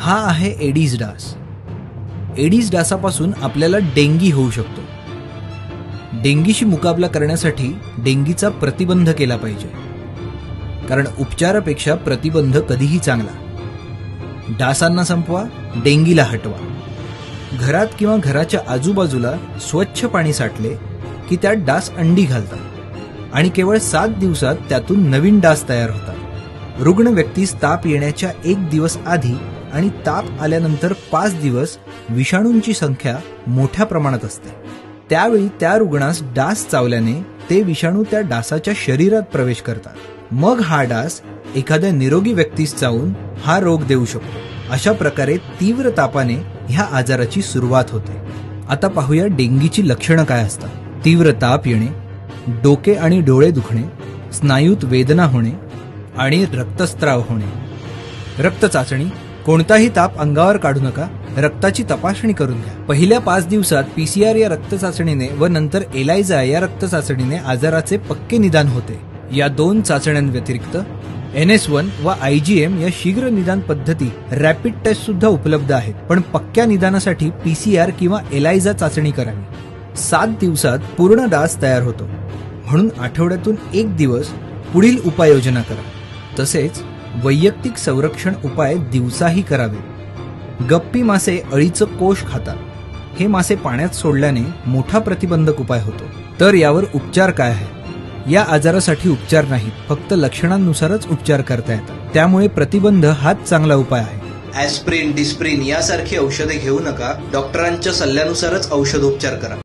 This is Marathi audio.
हा आहे एडिस डास। एडिस डासापासून आपल्याला डेंगी होऊ शकतो। डेंगीशी मुकाबला करण्यासाठी डेंगीचा प्रतिबंध केला पाहिजे, कारण उपचारापेक्षा प्रतिबंध कधीही चांगला। डासांना संपवा, डेंगीला हटवा। घरात किंवा घराच्या आजूबाजूला स्वच्छ पाणी साठले की त्यात डास अंडी घालतात आणि केवळ 7 दिवसात त्यातून नवीन डास तयार होतात। रुग्ण व्यक्तीस ताप येण्याच्या 1 दिवस आधी आणि ताप आल्यानंतर 5 दिवस विषाणूंची संख्या मोठ्या प्रमाणात असते। त्यावेळी त्या रुग्णास डास चावल्याने ते विषाणू त्या डासाच्या शरीरात प्रवेश करतात। मग हा डास एखाद्या निरोगी व्यक्तीस चावून हा रोग देऊ शकतो। अशा प्रकारे तीव्र तापाने ह्या आजाराची सुरुवात होते। आता पाहूया डेंगीची लक्षणं काय असतात। तीव्र ताप येणे, डोके आणि डोळे दुखणे, स्नायूत वेदना होणे आणि रक्तस्राव होणे। रक्त चाचणी। कोणताही ताप अंगावर काढू नका, रक्ताची तपासणी करून घ्या। पहिल्या 5 दिवसात PCR या रक्त चाचणीने व नंतर एलाइजा या रक्त चाचणीने आजाराचे पक्के निदान होते। या 2 चाचण्यांव्यतिरिक्त NS1 व IgM या शीघ्र निदान पद्धती रॅपिड टेस्ट सुद्धा उपलब्ध आहेत, पण पक्क्या निदानासाठी PCR किंवा एलाइजा चाचणी करावी। 7 दिवसात पूर्ण डास तयार होतो, म्हणून आठवड्यातून 1 दिवस पुढील उपाययोजना करा। तसेच वैयक्तिक संरक्षण उपाय दिवसाही करावे। गप्पी मासे अळीचं कोष खातात। हे मासे पाण्यात सोडल्याने मोठा प्रतिबंधक उपाय होतो। तर यावर उपचार काय आहे? या आजारासाठी उपचार नाहीत, फक्त लक्षणांनुसारच उपचार करता येतात। त्यामुळे प्रतिबंध हाच चांगला उपाय आहे। ॲस्प्रिन, डिस्प्रिन यासारखी औषधे घेऊ नका। डॉक्टरांच्या सल्ल्यानुसारच औषधोपचार करा।